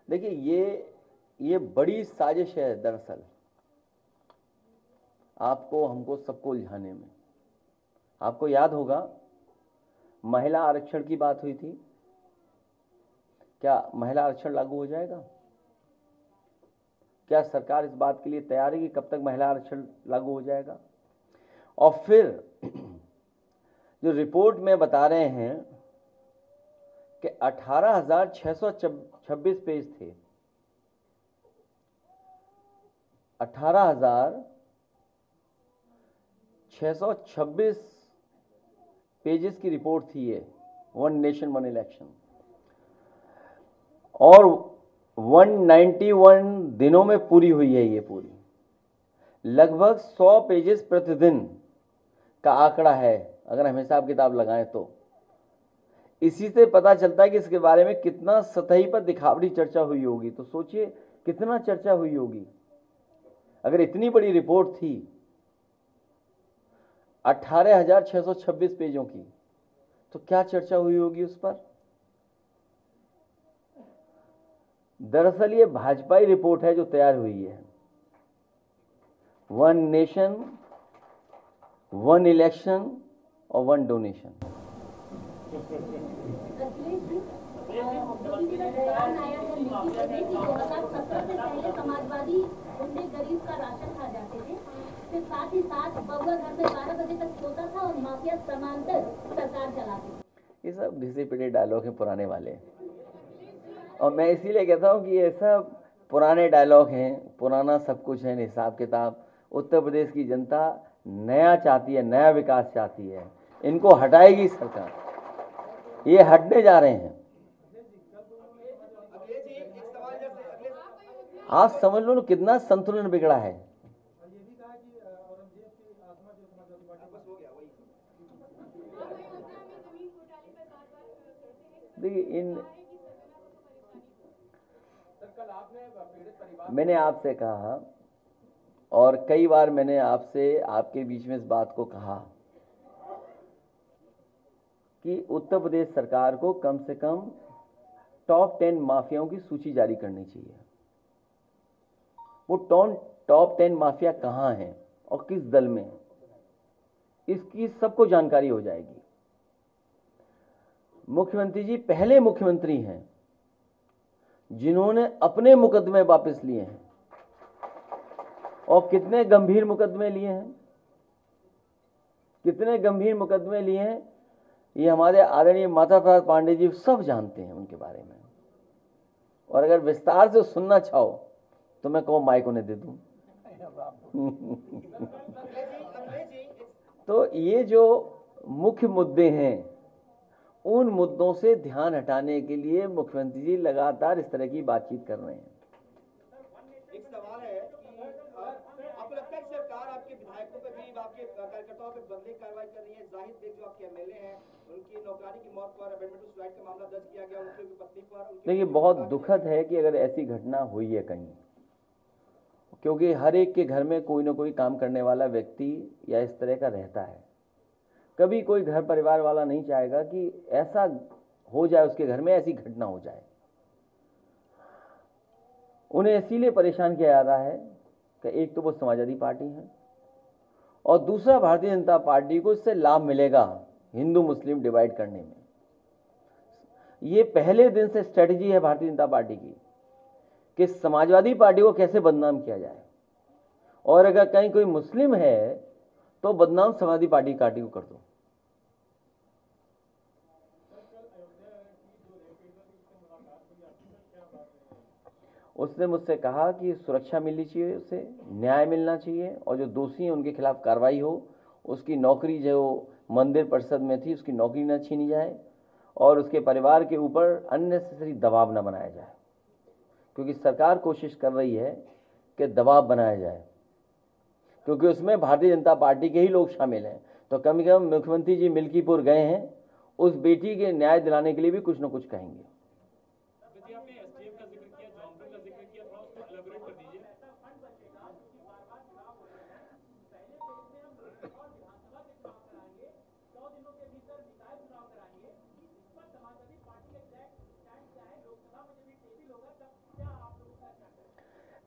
देखिए ये बड़ी साजिश है दरअसल, आपको हमको सबको उलझाने में। आपको याद होगा महिला आरक्षण की बात हुई थी, क्या महिला आरक्षण लागू हो जाएगा? क्या सरकार इस बात के लिए तैयार है कि कब तक महिला आरक्षण लागू हो जाएगा? और फिर जो रिपोर्ट में बता रहे हैं कि 18,626 पेज थे, 18,626 पेजेस की रिपोर्ट थी ये, वन नेशन वन इलेक्शन, और 191 दिनों में पूरी हुई है ये पूरी। लगभग 100 पेजेस प्रतिदिन का आंकड़ा है अगर हम हिसाब किताब लगाएं तो। इसी से पता चलता है कि इसके बारे में कितना सतही पर दिखावटी चर्चा हुई होगी। तो सोचिए कितना चर्चा हुई होगी अगर इतनी बड़ी रिपोर्ट थी 18,626 पेजों की, तो क्या चर्चा हुई होगी उस पर। दरअसल ये भाजपाई रिपोर्ट है जो तैयार हुई है, वन नेशन वन इलेक्शन और वन डोनेशन। समाजवादी गरीब का राशन खा जाते थे, फिर साथ ही साथ बउआ घर में 12 बजे तक सोता था और माफिया समांतर सरकार चलाती थी। ये सब घिसे पिटे डायलॉग हैं पुराने वाले, और मैं इसीलिए कहता हूँ कि ये सब पुराने डायलॉग हैं, पुराना सब कुछ है, हिसाब किताब। उत्तर प्रदेश की जनता नया चाहती है, नया विकास चाहती है, इनको हटाएगी सरकार, ये हटने जा रहे हैं। आप समझ लो कितना संतुलन बिगड़ा है। देखिए मैंने आपसे कहा और कई बार मैंने आपसे आपके बीच में इस बात को कहा कि उत्तर प्रदेश सरकार को कम से कम टॉप 10 माफियाओं की सूची जारी करनी चाहिए। वो टॉप 10 माफिया कहाँ हैं और किस दल में है, इसकी सबको जानकारी हो जाएगी। मुख्यमंत्री जी पहले मुख्यमंत्री हैं जिन्होंने अपने मुकदमे वापस लिए हैं, और कितने गंभीर मुकदमे लिए हैं, कितने गंभीर मुकदमे लिए हैं, ये हमारे आदरणीय माता प्रसाद पांडे जी सब जानते हैं उनके बारे में। और अगर विस्तार से सुनना चाहो तो मैं कहूँ माइक उन्हें दे दूं। तो ये जो मुख्य मुद्दे हैं, उन मुद्दों से ध्यान हटाने के लिए मुख्यमंत्री जी लगातार इस तरह की बातचीत कर रहे हैं। एक सवाल है कि आपको लगता है कि सरकार आपके विधायकों पे भी, आपके कार्यकर्ताओं पे बदले कार्रवाई कर रही है? जाहिद बेग जो आपके एमएलए हैं, उनकी नौकरी की मौत पर अमेंडमेंट टू सुसाइड का मामला दर्ज किया गया, उनकी पत्नी पर। देखिए बहुत दुखद है कि अगर ऐसी घटना हुई है कहीं, क्योंकि हर एक के घर में कोई ना कोई काम करने वाला व्यक्ति या इस तरह का रहता है। कभी कोई घर परिवार वाला नहीं चाहेगा कि ऐसा हो जाए, उसके घर में ऐसी घटना हो जाए। उन्हें इसीलिए परेशान किया जा रहा है कि एक तो वो समाजवादी पार्टी है और दूसरा भारतीय जनता पार्टी को इससे लाभ मिलेगा हिंदू मुस्लिम डिवाइड करने में। ये पहले दिन से स्ट्रेटजी है भारतीय जनता पार्टी की कि समाजवादी पार्टी को कैसे बदनाम किया जाए, और अगर कहीं कोई मुस्लिम है तो बदनाम समाजवादी पार्टी को कर दो। उसने मुझसे कहा कि सुरक्षा मिलनी चाहिए, उसे न्याय मिलना चाहिए, और जो दोषी हैं उनके खिलाफ कार्रवाई हो, उसकी नौकरी जो मंदिर परिषद में थी उसकी नौकरी न छीनी जाए, और उसके परिवार के ऊपर अननेसेसरी दबाव न बनाया जाए, क्योंकि सरकार कोशिश कर रही है कि दबाव बनाया जाए, क्योंकि उसमें भारतीय जनता पार्टी के ही लोग शामिल हैं। तो कम से कम मुख्यमंत्री जी मिल्कीपुर गए हैं, उस बेटी के न्याय दिलाने के लिए भी कुछ न कुछ कहेंगे।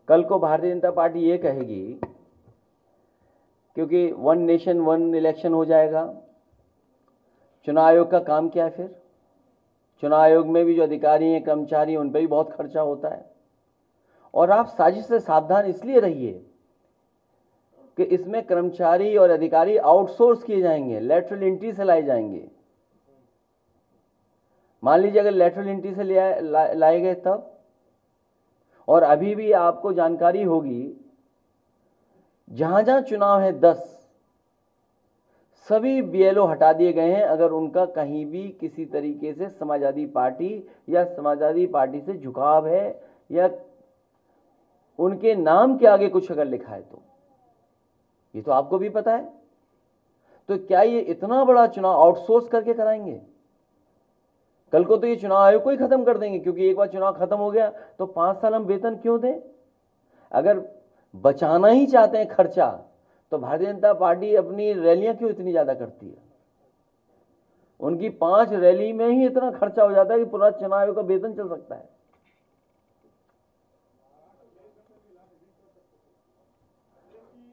कल को भारतीय जनता पार्टी ये कहेगी, क्योंकि वन नेशन वन इलेक्शन हो जाएगा, चुनाव आयोग का काम क्या है फिर? चुनाव आयोग में भी जो अधिकारी हैं, कर्मचारी हैं, उन पर भी बहुत खर्चा होता है। और आप साजिश से सावधान इसलिए रहिए कि इसमें कर्मचारी और अधिकारी आउटसोर्स किए जाएंगे, लेटरल एंट्री से लाए जाएंगे। मान लीजिए अगर लेटरल एंट्री से लाए गए तब, और अभी भी आपको जानकारी होगी जहां जहां चुनाव है 10 सभी बीएलओ हटा दिए गए हैं अगर उनका कहीं भी किसी तरीके से समाजवादी पार्टी या समाजवादी पार्टी से झुकाव है या उनके नाम के आगे कुछ अगर लिखा है तो। ये तो आपको भी पता है। तो क्या ये इतना बड़ा चुनाव आउटसोर्स करके कराएंगे? कल को तो ये चुनाव आयोग को ही खत्म कर देंगे, क्योंकि एक बार चुनाव खत्म हो गया तो 5 साल हम वेतन क्यों दें? अगर बचाना ही चाहते हैं खर्चा तो भारतीय जनता पार्टी अपनी रैलियां क्यों इतनी ज्यादा करती है? उनकी 5 रैली में ही इतना खर्चा हो जाता है कि पूरा चुनाव आयोग का वेतन चल सकता है।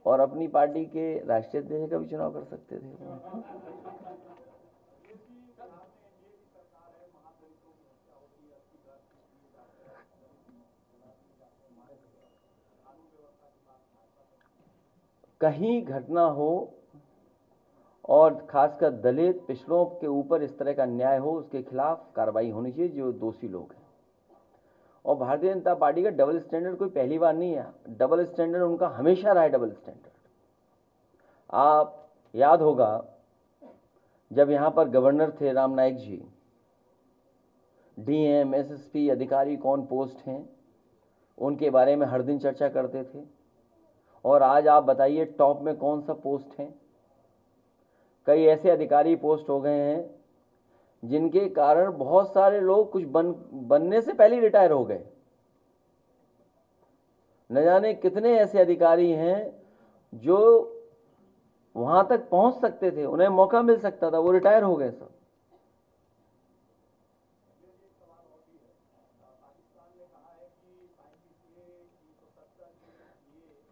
और अपनी पार्टी के राष्ट्रीय अध्यक्ष का भी चुनाव कर सकते थे। कहीं घटना हो और खासकर दलित पिछड़ों के ऊपर इस तरह का अन्याय हो, उसके खिलाफ कार्रवाई होनी चाहिए जो दोषी लोग हैं। और भारतीय जनता पार्टी का डबल स्टैंडर्ड कोई पहली बार नहीं है, डबल स्टैंडर्ड उनका हमेशा रहा है। डबल स्टैंडर्ड आप याद होगा जब यहां पर गवर्नर थे राम नाईक जी, डीएम एसएसपी अधिकारी कौन पोस्ट हैं उनके बारे में हर दिन चर्चा करते थे। और आज आप बताइए टॉप में कौन सा पोस्ट है? कई ऐसे अधिकारी पोस्ट हो गए हैं जिनके कारण बहुत सारे लोग कुछ बनने से पहले रिटायर हो गए। न जाने कितने ऐसे अधिकारी हैं जो वहां तक पहुंच सकते थे, उन्हें मौका मिल सकता था, वो रिटायर हो गए सब।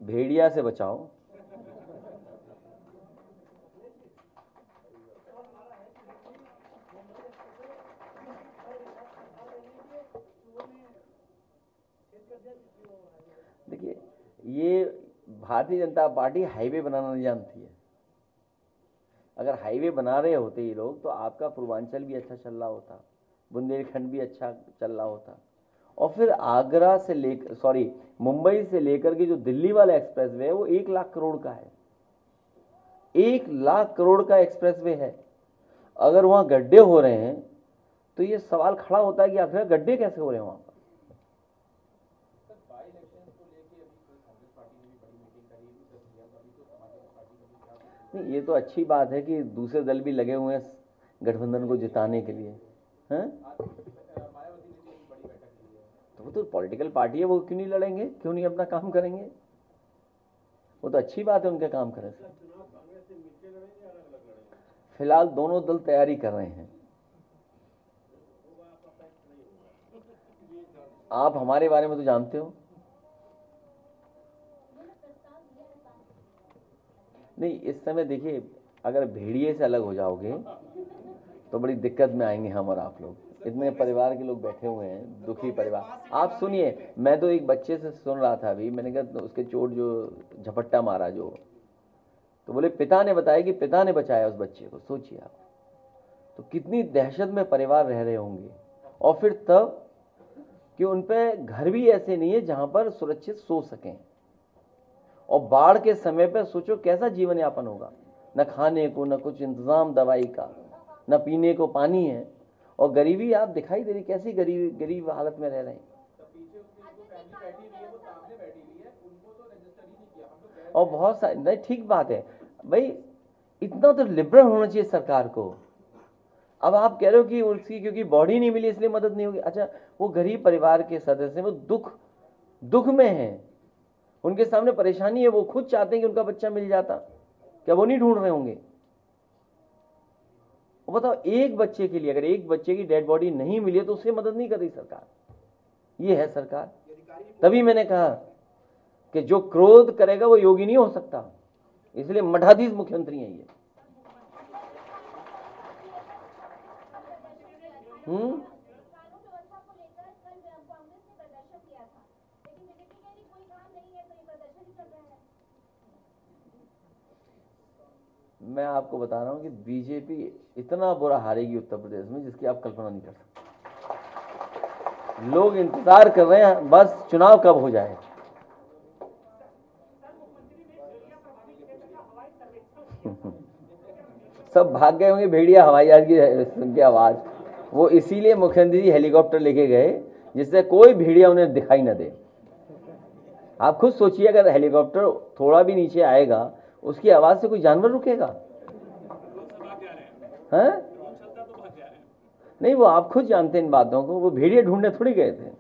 भेड़िया से बचाओ। देखिए, ये भारतीय जनता पार्टी हाईवे बनाना नहीं जानती है। अगर हाईवे बना रहे होते ये लोग तो आपका पूर्वांचल भी अच्छा चल रहा होता, बुंदेलखंड भी अच्छा चल रहा होता। और फिर आगरा से लेकर मुंबई से लेकर के जो दिल्ली वाला एक्सप्रेसवे है वो 1 लाख करोड़ का है। 1 लाख करोड़ का एक्सप्रेसवे है। अगर वहां गड्ढे हो रहे हैं तो ये सवाल खड़ा होता है कि आखिर गड्ढे कैसे हो रहे हैं वहां पर। नहीं, ये तो अच्छी बात है कि दूसरे दल भी लगे हुए हैं गठबंधन को जिताने के लिए, हैं? तो वो तो पॉलिटिकल पार्टी है, वो क्यों नहीं लड़ेंगे, क्यों नहीं अपना काम करेंगे? वो तो अच्छी बात है उनके काम करें। फिलहाल दोनों दल तैयारी कर रहे हैं। आप हमारे बारे में तो जानते हो। नहीं, इस समय देखिए, अगर भेड़िए से अलग हो जाओगे तो बड़ी दिक्कत में आएंगे हम और आप लोग। इतने परिवार के लोग बैठे हुए हैं, दुखी परिवार। आप सुनिए, मैं तो एक बच्चे से सुन रहा था अभी, मैंने कहा तो उसके चोट जो झपट्टा मारा जो, तो बोले पिता ने बताया कि पिता ने बचाया उस बच्चे को। सोचिए आप, तो कितनी दहशत में परिवार रह रहे होंगे। और फिर तब कि उन पे घर भी ऐसे नहीं है जहां पर सुरक्षित सो सकें। और बाढ़ के समय पे सोचो कैसा जीवन यापन होगा, न खाने को, न कुछ इंतजाम दवाई का, न पीने को पानी है। और गरीबी आप दिखाई दे रही, कैसी गरीब हालत में रह रहे हैं। और बहुत सारी, नहीं ठीक बात है भाई, इतना तो लिबरल होना चाहिए सरकार को। अब आप कह रहे हो कि उसकी क्योंकि बॉडी नहीं मिली इसलिए मदद नहीं होगी। अच्छा, वो गरीब परिवार के सदस्य वो दुख में हैं, उनके सामने परेशानी है, वो खुद चाहते हैं कि उनका बच्चा मिल जाता, क्या वो नहीं ढूंढ रहे होंगे? बताओ, एक बच्चे के लिए अगर एक बच्चे की डेड बॉडी नहीं मिली तो उसे मदद नहीं कर रही सरकार। ये है सरकार। तभी मैंने कहा कि जो क्रोध करेगा वो योगी नहीं हो सकता, इसलिए मठाधीश मुख्यमंत्री हैं ये। मैं आपको बता रहा हूं कि बीजेपी इतना बुरा हारेगी उत्तर प्रदेश में जिसकी आप कल्पना नहीं कर सकते। लोग इंतजार कर रहे हैं बस चुनाव कब हो जाए। सब भाग गए होंगे भेड़िया हवाई जहाज की आवाज। वो इसीलिए मुख्यमंत्री जी हेलीकॉप्टर लेके गए जिससे कोई भेड़िया उन्हें दिखाई न दे। आप खुद सोचिए अगर हेलीकॉप्टर थोड़ा भी नीचे आएगा उसकी आवाज से कोई जानवर रुकेगा? हैं? नहीं, वो आप खुद जानते हैं इन बातों को। वो भेड़िया ढूंढने थोड़ी गए थे।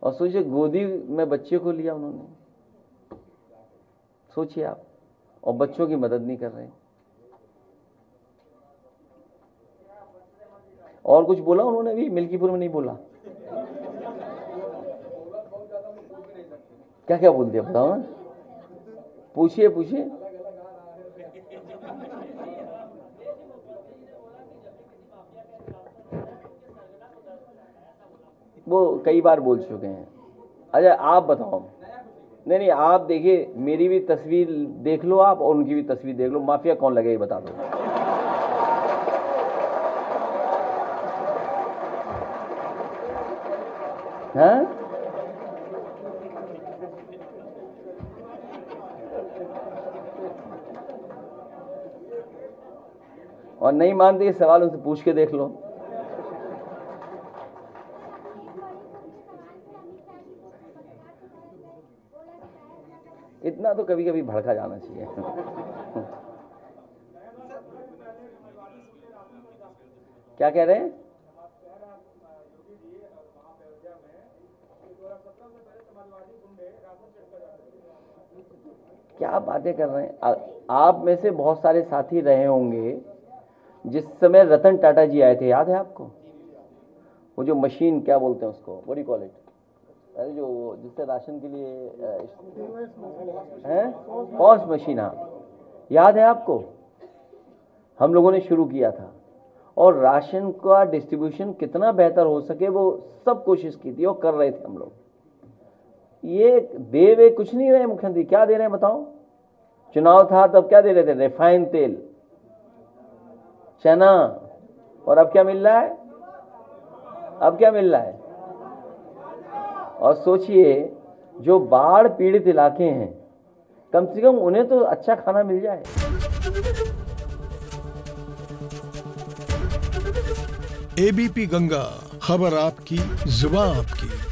और सोचिए गोदी में बच्चे को लिया उन्होंने, सोचिए आप, और बच्चों की मदद नहीं कर रहे। और कुछ बोला उन्होंने भी? मिल्कीपुर में नहीं बोला। क्या क्या बोल दिया बताओ ना, पूछिए पूछिए। वो कई बार बोल चुके हैं। अच्छा आप बताओ। नहीं आप देखिए, मेरी भी तस्वीर देख लो आप और उनकी भी तस्वीर देख लो, माफिया कौन लगे ये बता दो। हाँ? और नहीं मानते ये सवाल उनसे पूछ के देख लो। इतना तो कभी कभी भड़का जाना चाहिए। क्या कह रहे हैं? क्या बातें कर रहे हैं आप? में से बहुत सारे साथी रहे होंगे जिस समय रतन टाटा जी आए थे, याद है आपको? वो जो मशीन क्या बोलते हैं उसको, what do you call it, अरे जो जिससे राशन के लिए है पॉस मशीन, हाँ याद है आपको? हम लोगों ने शुरू किया था और राशन का डिस्ट्रीब्यूशन कितना बेहतर हो सके वो सब कोशिश की थी और कर रहे थे हम लोग। ये दे वे कुछ नहीं रहे मुख्यमंत्री, क्या दे रहे हैं बताओ? चुनाव था तब क्या दे रहे थे? रिफाइंड तेल, चना, और अब क्या मिल रहा है? अब क्या मिल रहा है? और सोचिए जो बाढ़ पीड़ित इलाके हैं कम से कम उन्हें तो अच्छा खाना मिल जाए। एबीपी गंगा, खबर आपकी, जुबान आपकी।